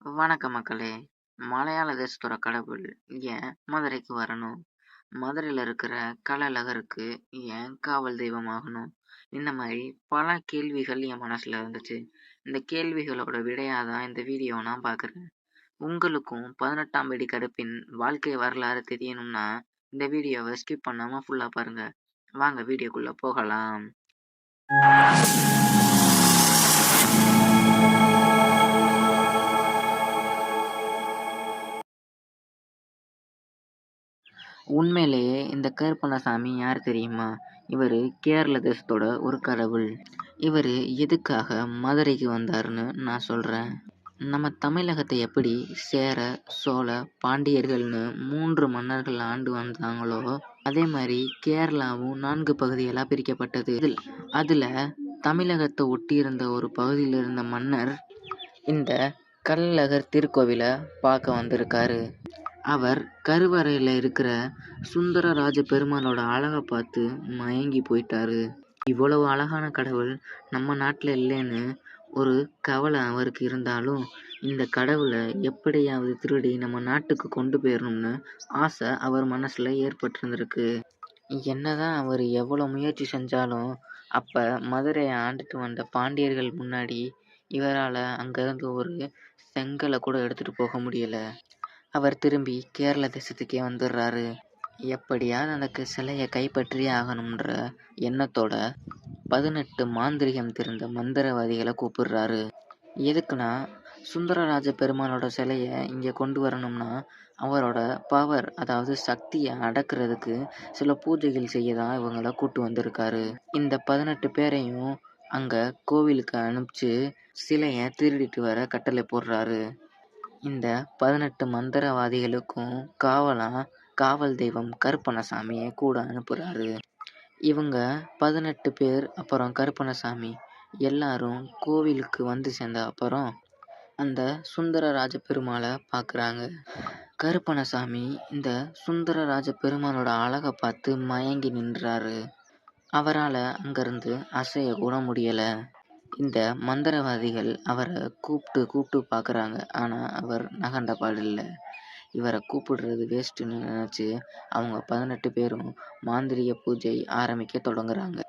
வணக்கம் மக்களே! மலையாள தேசத்தோட கடவுள் ஏன் மதுரைக்கு வரணும்? மதுரையில இருக்கிற கள்ளழகருக்கு ஏன் காவல் தெய்வம் ஆகணும்? இந்த மாரி பல கேள்விகள் என் மனசுல இருந்துச்சு. இந்த கேள்விகளோட விடையா தான் இந்த வீடியோவ நான் பார்க்குறேன். உங்களுக்கும் 18ஆம் படி கருப்பின் வாழ்க்கை வரலாறு தெரியணும்னா, இந்த வீடியோவ ஸ்கிப் பண்ணாம ஃபுல்லா பாருங்க. வாங்க வீடியோக்குள்ள போகலாம். உண்மையிலேயே இந்த கருப்பண்ணசாமி யார் தெரியுமா? இவரு கேரள தேசத்தோட ஒரு கடவுள். இவரு எதுக்காக மதுரைக்கு வந்தாருன்னு நான் சொல்றேன். நம்ம தமிழகத்தை எப்படி சேர, சோழ, பாண்டியர்கள்னு 3 மன்னர்கள் ஆண்டு வந்தாங்களோ, அதே மாரி கேரளாவும் 4 பகுதிகளா பிரிக்கப்பட்டது. அதுல தமிழகத்தை ஒட்டியிருந்த ஒரு பகுதியில இருந்த மன்னர் இந்த கள்ளழகர் திருக்கோவில பார்க்க வந்திருக்காரு. அவர் கருவறையில இருக்கிற சுந்தரராஜ பெருமாளோட அழக பார்த்து மயங்கி போயிட்டாரு. இவ்வளவு அழகான கடவுள் நம்ம நாட்டுல இல்லைன்னு ஒரு கவலை அவருக்கு இருந்தாலும், இந்த கடவுளை எப்படியாவது திருடி நம்ம நாட்டுக்கு கொண்டு போயிடணும்னு ஆசை அவர் மனசுல ஏற்பட்டிருந்திருக்கு. என்னதான் அவர் எவ்வளவு முயற்சி செஞ்சாலும், அப்ப மதுரையை ஆண்டுட்டு வந்த பாண்டியர்கள் முன்னாடி இவரால அங்கிருந்து ஒரு செங்கலை கூட எடுத்துட்டு போக முடியல. அவர் திரும்பி கேரள தேசத்துக்கே வந்துடுறாரு. எப்படியாவது அந்த சிலையை கைப்பற்றியே ஆகணும்ன்ற எண்ணத்தோட 18 மாந்திரிகம் தெரிந்த மந்திரவாதிகளை கூப்பிடுறாரு. எதுக்குன்னா, சுந்தரராஜ பெருமானோட சிலையை இங்கே கொண்டு வரணும்னா அவரோட பவர், அதாவது சக்தியை அடக்கிறதுக்கு சில பூஜைகள் செய்ய தான் இவங்கள கூட்டு வந்திருக்காரு. இந்த 18 பேரையும் அங்க கோவிலுக்கு அனுப்பிச்சு சிலையை திருடிட்டு வர கட்டளை போடுறாரு. இந்த 18 மந்திரவாதிகளுக்கும் காவல் தெய்வம் கருப்பண்ணசாமியை கூட அனுப்புறாரு. இவங்க 18 பேர் அப்புறம் கருப்பண்ணசாமி எல்லாரும் கோவிலுக்கு வந்து சேர்ந்த அப்புறம் அந்த சுந்தரராஜ பெருமாளை பார்க்குறாங்க. கருப்பண்ணசாமி இந்த சுந்தரராஜ பெருமாளோட அழகை பார்த்து மயங்கி நின்றாரு. அவரால் அங்கிருந்து அசைய கூட முடியல. இந்த மந்திரவாதிகள் அவரை கூப்பிட்டு பார்க்குறாங்க. ஆனால் அவர் நகண்ட பாடில்ல. இவரை கூப்பிடுறது வேஸ்ட்டுன்னு நினச்சி அவங்க 18 பேரும் மாந்திரிக பூஜை ஆரம்பிக்க தொடங்குறாங்க.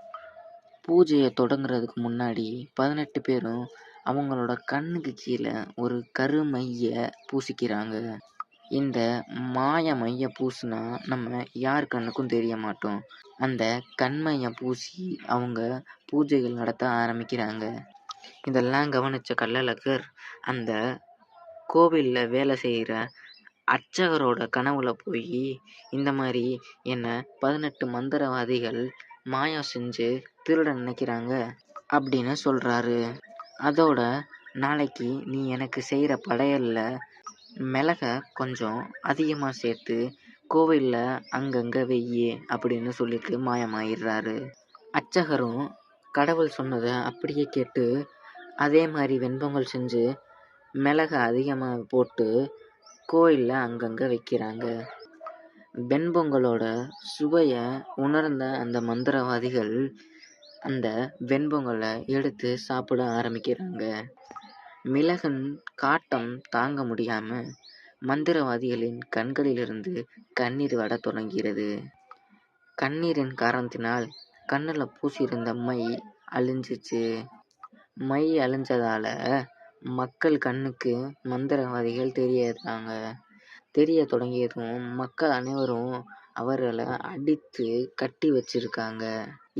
பூஜையை தொடங்குறதுக்கு முன்னாடி 18 பேரும் அவங்களோட கண்ணுக்கு கீழே ஒரு கருமைய பூசிக்கிறாங்க. இந்த மாய மைய பூசுனா நம்ம யார் கண்ணுக்கும் தெரிய மாட்டோம். அந்த கண்மையை பூசி அவங்க பூஜைகள் நடத்த ஆரம்பிக்கிறாங்க. இதெல்லாம் கவனிச்ச கள்ளழகர் அந்த கோவில்ல வேலை செய்கிற அர்ச்சகரோட கனவுல போய் இந்த மாதிரி என்னை 18 மந்திரவாதிகள் மாயம் செஞ்சு திருட நினைக்கிறாங்க அப்படின்னு சொல்றாரு. அதோட நாளைக்கு நீ எனக்கு செய்கிற படையல்ல மிளகை கொஞ்சம் அதிகமாக சேர்த்து கோவிலில் அங்கங்கே வெய்யி அப்படின்னு சொல்லிட்டு மாயமாயிடுறாரு. அர்ச்சகரும் கடவுள் சொன்னதை அப்படியே கேட்டு அதே மாதிரி வெண்பொங்கல் செஞ்சு மிளகை அதிகமாக போட்டு கோயிலில் அங்கங்கே வைக்கிறாங்க. வெண்பொங்கலோட சுவையை உணர்ந்த அந்த மந்திரவாதிகள் அந்த வெண்பொங்கலை எடுத்து சாப்பிட ஆரம்பிக்கிறாங்க. மிளகின் காட்டம் தாங்க முடியாம மந்திரவாதிகளின் கண்களிலிருந்து கண்ணீர் வட தொடங்கிறது. கண்ணீரின் காரணத்தினால் கண்ணுல பூசியிருந்த மை அழிஞ்சிச்சு. மை அழிஞ்சதால மக்கள் கண்ணுக்கு மந்திரவாதிகள் தெரிய தொடங்கியதும் மக்கள் அனைவரும் அவர்களை அடித்து கட்டி வச்சிருக்காங்க.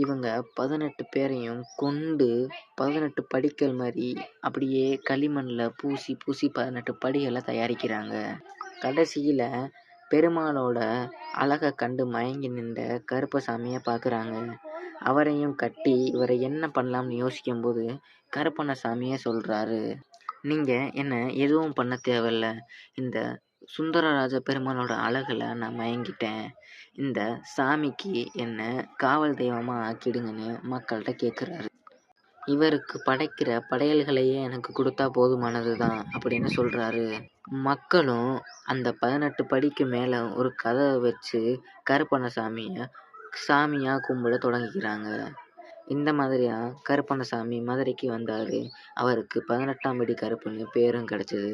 இவங்க 18 பேரையும் கொண்டு 18 படிக்கல் மாதிரி அப்படியே களிமண்ணில் பூசி 18 படிகளை தயாரிக்கிறாங்க. கடைசியில் பெருமாளோட அழகை கண்டு மயங்கி நின்ற கருப்பசாமியை பார்க்குறாங்க. அவரையும் கட்டி இவரை என்ன பண்ணலாம்னு யோசிக்கும்போது கருப்பண்ணசாமியை சொல்கிறாரு, நீங்கள் என்ன எதுவும் பண்ண தேவையில்ல. இந்த சுந்தரராஜ பெருமாளோட அழகில் நான் மயங்கிட்டேன். இந்த சாமிக்கு என்ன காவல் தெய்வமாக ஆக்கிடுங்கன்னு மக்கள்கிட்ட கேட்குறாரு. இவருக்கு படைக்கிற படையல்களையே எனக்கு கொடுத்தா போதுமானது தான் அப்படின்னு சொல்கிறாரு. மக்களும் அந்த 18 படிக்கு மேலே ஒரு கதவை வச்சு கருப்பண்ணசாமியை சாமியாக கும்பிட தொடங்கிக்கிறாங்க. இந்த மாதிரியா கருப்பண்ணசாமி மதுரைக்கு வந்தார். அவருக்கு 18ஆம் படி கருப்புன்னு பேரும் கிடச்சிது.